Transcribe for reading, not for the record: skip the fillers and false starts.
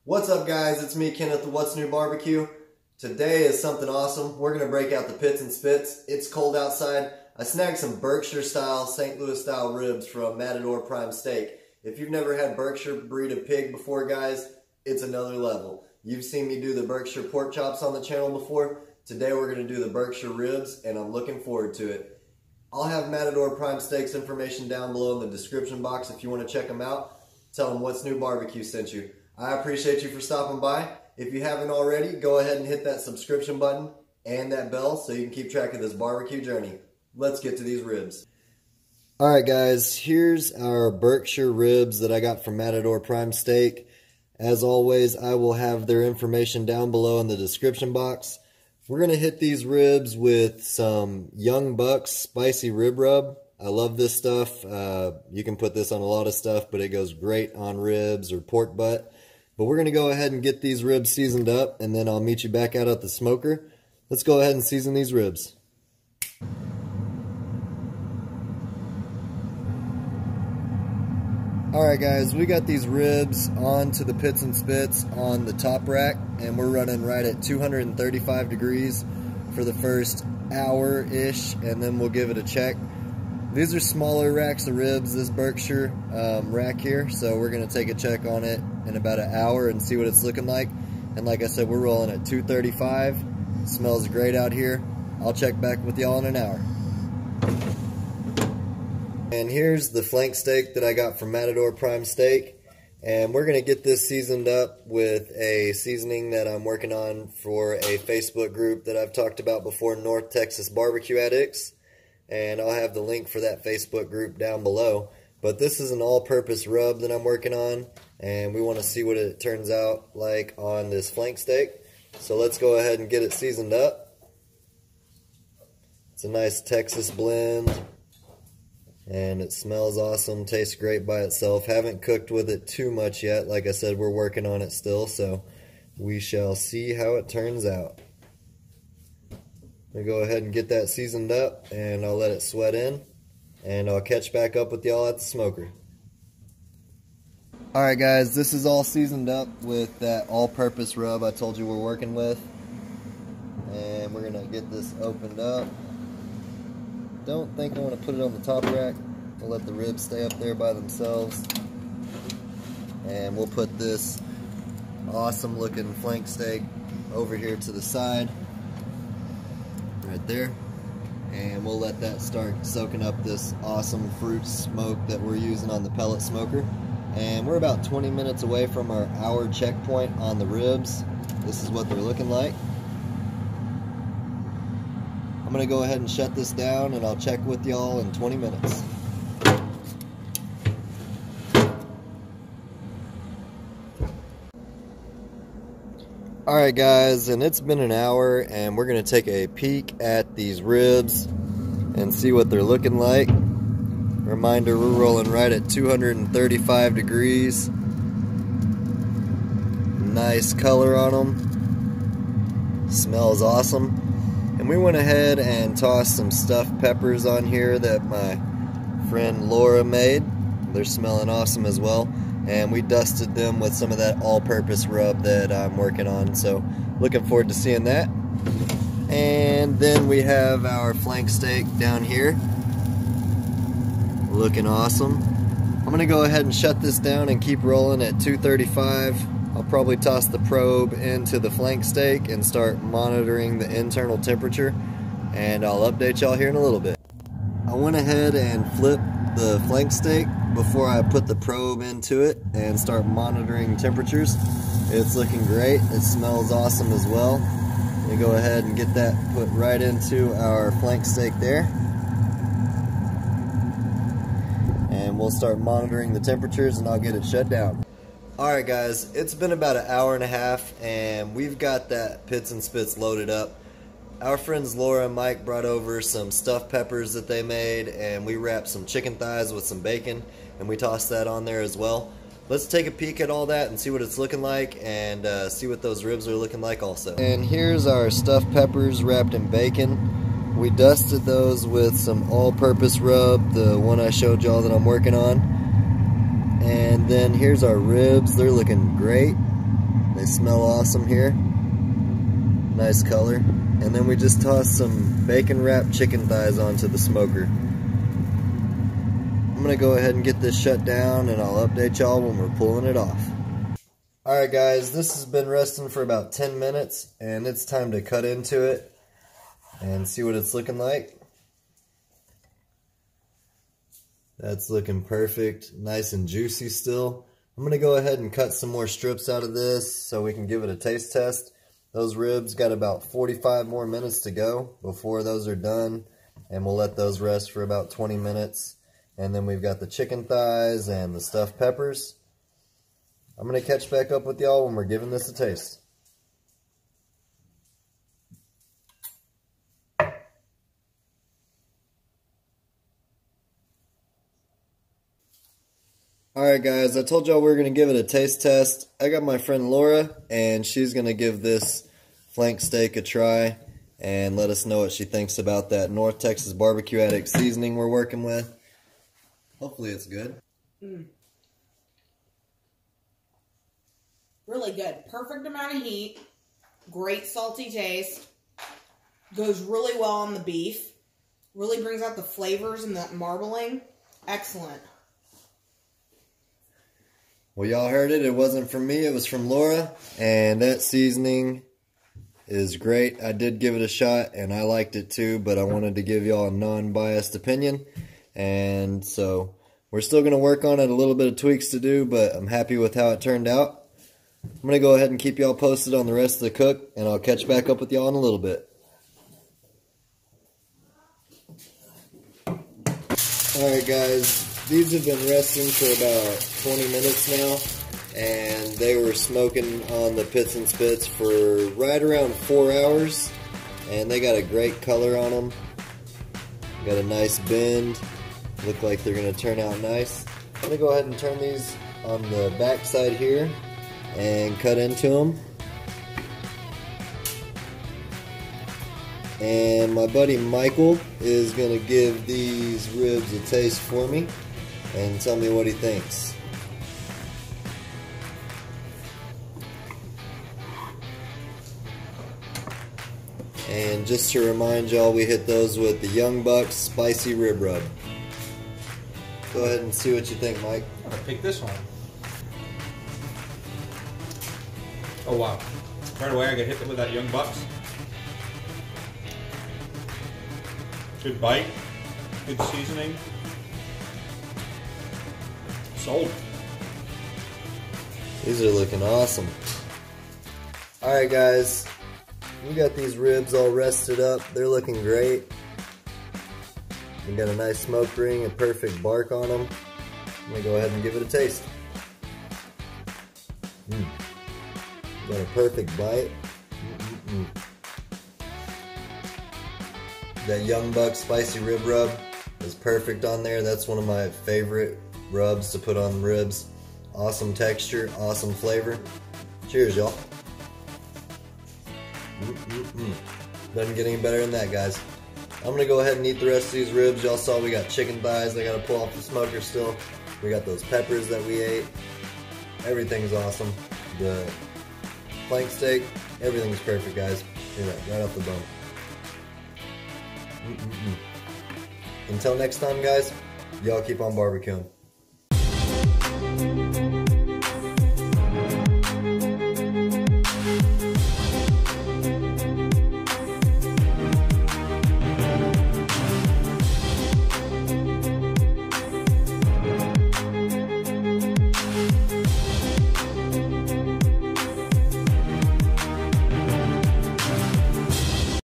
What's up, guys? It's me, Kenneth, the What's New BBQ. Today is something awesome. We're going to break out the pits and spits. It's cold outside. I snagged some Berkshire style, St. Louis style ribs from Matador Prime Steak. If you've never had Berkshire breed of pig before, guys, it's another level. You've seen me do the Berkshire pork chops on the channel before. Today we're going to do the Berkshire ribs, and I'm looking forward to it. I'll have Matador Prime Steak's information down below in the description box if you want to check them out. Tell them What's New BBQ sent you. I appreciate you for stopping by. If you haven't already, go ahead and hit that subscription button and that bell so you can keep track of this barbecue journey. Let's get to these ribs. Alright guys, here's our Berkshire ribs that I got from Matador Prime Steak. As always, I will have their information down below in the description box. We're going to hit these ribs with some YoungBucks Spicy Rib Rub. I love this stuff. You can put this on a lot of stuff, but it goes great on ribs or pork butt. But we're going to go ahead and get these ribs seasoned up, and then I'll meet you back out at the smoker. Let's go ahead and season these ribs. Alright guys, we got these ribs onto the pits and spits on the top rack, and we're running right at 235 degrees for the first hour-ish, and then we'll give it a check. These are smaller racks of ribs, this Berkshire rack here, so we're going to take a check on it in about an hour and see what it's looking like. And like I said, we're rolling at 235. Smells great out here. I'll check back with y'all in an hour. And here's the flank steak that I got from Matador Prime Steak. And we're going to get this seasoned up with a seasoning that I'm working on for a Facebook group that I've talked about before, North Texas Barbecue Addicts. And I'll have the link for that Facebook group down below. But this is an all-purpose rub that I'm working on, and we want to see what it turns out like on this flank steak. So let's go ahead and get it seasoned up. It's a nice Texas blend, and it smells awesome, tastes great by itself. Haven't cooked with it too much yet. Like I said, we're working on it still, so we shall see how it turns out. I'm going to go ahead and get that seasoned up, and I'll let it sweat in, and I'll catch back up with y'all at the smoker. Alright guys, this is all seasoned up with that all-purpose rub I told you we're working with. And we're going to get this opened up. Don't think I want to put it on the top rack. We'll let the ribs stay up there by themselves. And we'll put this awesome looking flank steak over here to the side. Right there, and we'll let that start soaking up this awesome fruit smoke that we're using on the pellet smoker. And we're about 20 minutes away from our hour checkpoint on the ribs. This is what they're looking like. I'm going to go ahead and shut this down, and I'll check with y'all in 20 minutes. Alright guys, and it's been an hour, and we're going to take a peek at these ribs and see what they're looking like. Reminder, we're rolling right at 235 degrees. Nice color on them. Smells awesome. And we went ahead and tossed some stuffed peppers on here that my friend Laura made. They're smelling awesome as well. And we dusted them with some of that all-purpose rub that I'm working on, so looking forward to seeing that. And then we have our flank steak down here, looking awesome. I'm going to go ahead and shut this down and keep rolling at 235. I'll probably toss the probe into the flank steak and start monitoring the internal temperature, and I'll update y'all here in a little bit. I went ahead and flipped the flank steak before I put the probe into it and start monitoring temperatures. It's looking great. It smells awesome as well. We go ahead and get that put right into our flank steak there, and we'll start monitoring the temperatures, and I'll get it shut down. Alright guys, it's been about an hour and a half, and we've got that pits and spits loaded up. Our friends Laura and Mike brought over some stuffed peppers that they made, and we wrapped some chicken thighs with some bacon, and we tossed that on there as well. Let's take a peek at all that and see what it's looking like, and see what those ribs are looking like also. And here's our stuffed peppers wrapped in bacon. We dusted those with some all-purpose rub, the one I showed y'all that I'm working on. And then here's our ribs. They're looking great. They smell awesome here. Nice color. And then we just tossed some bacon wrapped chicken thighs onto the smoker. I'm gonna go ahead and get this shut down and I'll update y'all when we're pulling it off. Alright guys, this has been resting for about 10 minutes and it's time to cut into it and see what it's looking like. That's looking perfect, nice and juicy still. I'm going to go ahead and cut some more strips out of this so we can give it a taste test. Those ribs got about 45 more minutes to go before those are done, and we'll let those rest for about 20 minutes. And then we've got the chicken thighs and the stuffed peppers. I'm going to catch back up with y'all when we're giving this a taste. Alright guys, I told y'all we were going to give it a taste test. I got my friend Laura, and she's going to give this flank steak a try and let us know what she thinks about that North Texas barbecue Addicts seasoning we're working with. Hopefully it's good. Really good. Perfect amount of heat. Great salty taste. Goes really well on the beef. Really brings out the flavors and that marbling. Excellent. Well, y'all heard it. It wasn't from me. It was from Laura. And that seasoning is great. I did give it a shot, and I liked it too, but I wanted to give y'all a non-biased opinion. And so we're still going to work on it. A little bit of tweaks to do, but I'm happy with how it turned out. I'm going to go ahead and keep y'all posted on the rest of the cook, and I'll catch back up with y'all in a little bit. Alright guys. These have been resting for about 20 minutes now, and they were smoking on the pits and spits for right around 4 hours, and they got a great color on them. Got a nice bend, look like they're going to turn out nice. I'm going to go ahead and turn these on the back side here and cut into them. And my buddy Michael is going to give these ribs a taste for me and tell me what he thinks. And just to remind y'all, we hit those with the YoungBucks Spicy Rib Rub. Go ahead and see what you think, Mike. I'm gonna pick this one. Oh wow. Right away I get hit with that YoungBucks. Good bite, good seasoning. Sold. These are looking awesome. Alright guys, we got these ribs all rested up. They're looking great. We got a nice smoke ring, a perfect bark on them. I'm going to go ahead and give it a taste. Got a perfect bite. That YoungBucks Spicy Rib Rub is perfect on there. That's one of my favorite rubs to put on ribs. Awesome texture, awesome flavor. Cheers, y'all. Doesn't get any better than that, guys. I'm gonna go ahead and eat the rest of these ribs. Y'all saw we got chicken thighs I gotta pull off the smoker still. We got those peppers that we ate. Everything's awesome. The flank steak, everything's perfect, guys. Look at that, right off the bone. Until next time, guys, y'all keep on barbecuing.